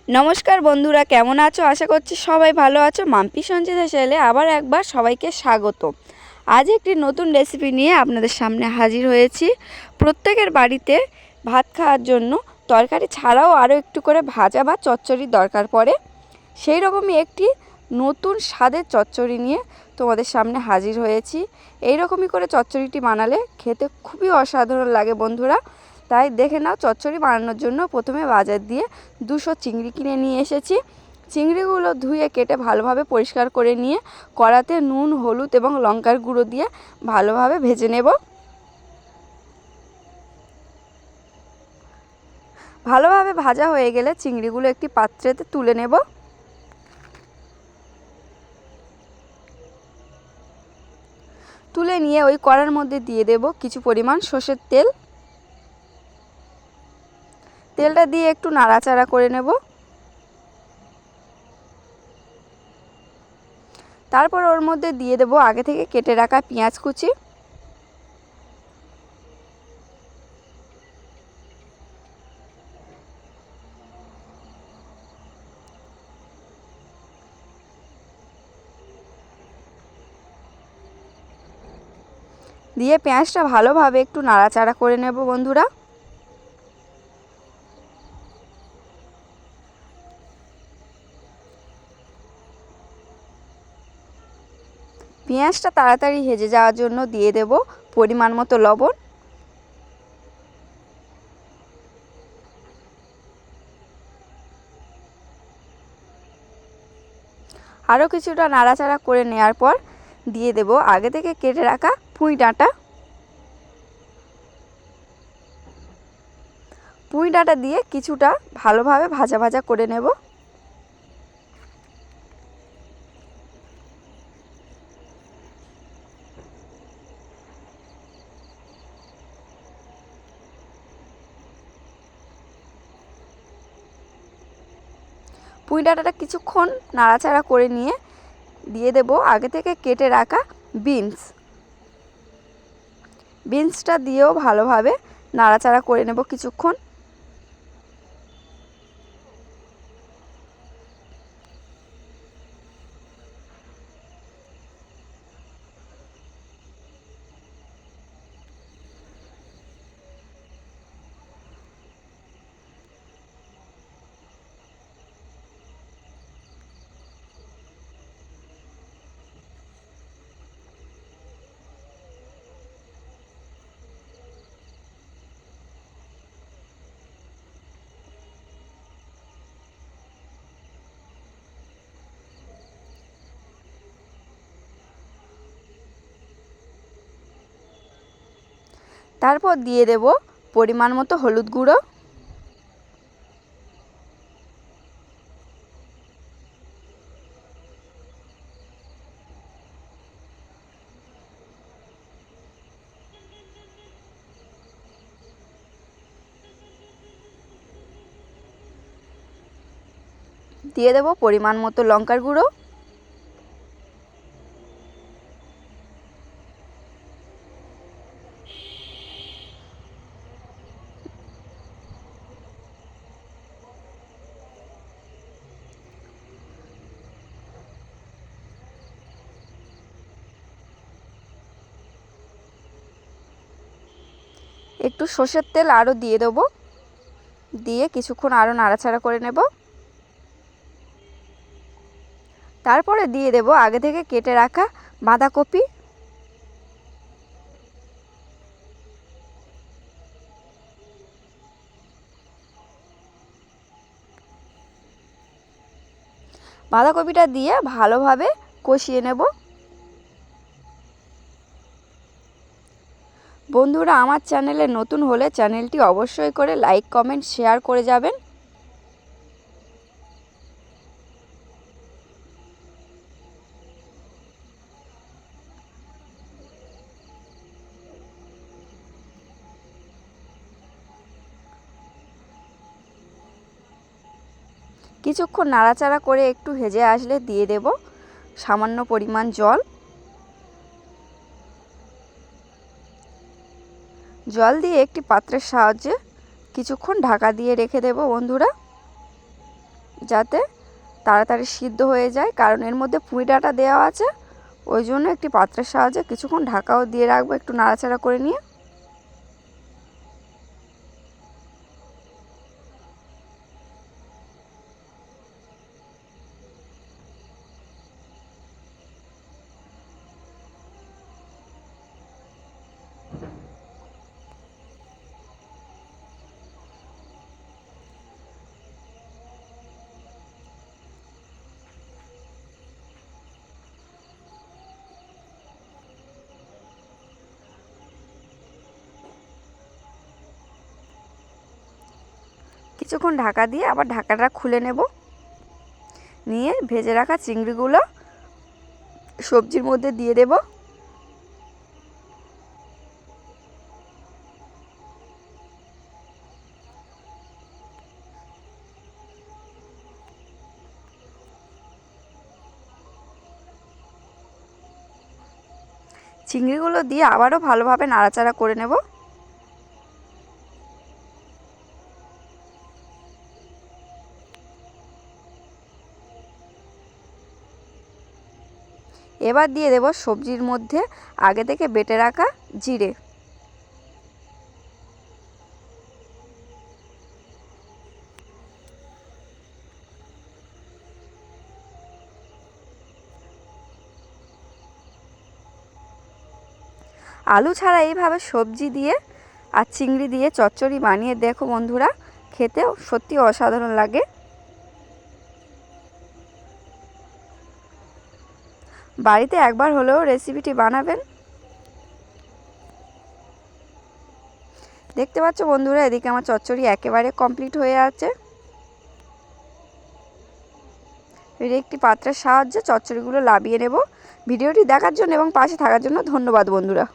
নমস্কার বন্ধুরা, কেমন আছো? আশা করছি সবাই ভালো আছো। মাম্পি সঞ্চিতা চ্যানেলে আবার একবার সবাইকে স্বাগত। আজ একটি নতুন রেসিপি নিয়ে আপনাদের সামনে হাজির হয়েছি। প্রত্যেকের বাড়িতে ভাত খাওয়ার জন্য তরকারি ছাড়াও আরও একটু করে ভাজা বা চচ্চড়ির দরকার পড়ে। সেই রকমই একটি নতুন স্বাদের চচ্চড়ি নিয়ে তোমাদের সামনে হাজির হয়েছি। এই রকমই করে চচ্চড়িটি বানালে খেতে খুবই অসাধারণ লাগে বন্ধুরা। তাই দেখে নাও, চচ্চড়ি বানানোর জন্য প্রথমে বাজার দিয়ে 200 চিংড়ি কিনে নিয়ে এসেছি। চিংড়িগুলো ধুয়ে কেটে ভালোভাবে পরিষ্কার করে নিয়ে কড়াতে নুন, হলুদ এবং লঙ্কার গুঁড়ো দিয়ে ভালোভাবে ভেজে নেব। ভালোভাবে ভাজা হয়ে গেলে চিংড়িগুলো একটি পাত্রেতে তুলে নেব। তুলে নিয়ে ওই কড়ার মধ্যে দিয়ে দেব কিছু পরিমাণ সর্ষের তেল। তেলটা দিয়ে একটু নাড়াচাড়া করে নেব। তারপর ওর মধ্যে দিয়ে দেব আগে থেকে কেটে রাখা পেঁয়াজ কুচি। দিয়ে পেঁয়াজটা ভালোভাবে একটু নাড়াচাড়া করে নেব বন্ধুরা। পেঁয়াজটা তাড়াতাড়ি হেজে যাওয়ার জন্য দিয়ে দেব পরিমাণ মতো লবণ। আরও কিছুটা নাড়াচাড়া করে নেওয়ার পর দিয়ে দেব আগে থেকে কেটে রাখা পুঁই ডাঁটা। পুঁই ডাঁটা দিয়ে কিছুটা ভালোভাবে ভাজা ভাজা করে নেব। পুঁই ডাঁটাটা কিছুক্ষণ নাড়াচাড়া করে নিয়ে দিয়ে দেব আগে থেকে কেটে রাখা বিনস। বিনসটা দিয়েও ভালোভাবে নাড়াচাড়া করে নেব কিছুক্ষণ। তারপর দিয়ে দেব পরিমাণ মতো হলুদ গুঁড়ো। দিয়ে দেব পরিমাণ মতো লঙ্কার গুঁড়ো। একটু সর্ষের তেল আরও দিয়ে দেবো। দিয়ে কিছুক্ষণ আরও নাড়াচাড়া করে নেব। তারপরে দিয়ে দেব আগে থেকে কেটে রাখা বাঁধাকপি। বাঁধাকপিটা দিয়ে ভালোভাবে কষিয়ে নেব। বন্ধুরা, আমার চ্যানেলে নতুন হলে চ্যানেলটি অবশ্যই করে লাইক, কমেন্ট, শেয়ার করে যাবেন। কিছুক্ষণ নাড়াচাড়া করে একটু ভেজে আসলে দিয়ে দেব সামান্য পরিমাণ জল। জল দিয়ে একটি পাত্রের সাহায্যে কিছুক্ষণ ঢাকা দিয়ে রেখে দেব বন্ধুরা। যাতে তাড়াতাড়ি সিদ্ধ হয়ে যায়, কারণ এর মধ্যে পুঁই ডাঁটা দেওয়া আছে। ওই জন্য একটি পাত্রের সাহায্যে কিছুক্ষণ ঢাকাও দিয়ে রাখবো একটু নাড়াচাড়া করে নিয়ে। কিছুক্ষণ ঢাকা দিয়ে আবার ঢাকাটা খুলে নেব, নিয়ে ভেজে রাখা চিংড়িগুলো সবজির মধ্যে দিয়ে দেব। চিংড়িগুলো দিয়ে আবারও ভালোভাবে নাড়াচাড়া করে নেব। এবার দিয়ে দেব সবজির মধ্যে আগে থেকে বেটে রাখা জিরে। আলু ছাড়া এইভাবে সবজি দিয়ে আর চিংড়ি দিয়ে চচ্চড়ি বানিয়ে দেখো বন্ধুরা, খেতেও সত্যি অসাধারণ লাগে। বাড়িতে একবার হলেও রেসিপিটি বানাবেন। দেখতে পাচ্ছ বন্ধুরা, এদিকে আমার চচ্চড়ি একেবারে কমপ্লিট হয়ে আছে। এর একটি পাত্রের সাহায্যে চচ্চড়িগুলো নামিয়ে নেব। ভিডিওটি দেখার জন্য এবং পাশে থাকার জন্য ধন্যবাদ বন্ধুরা।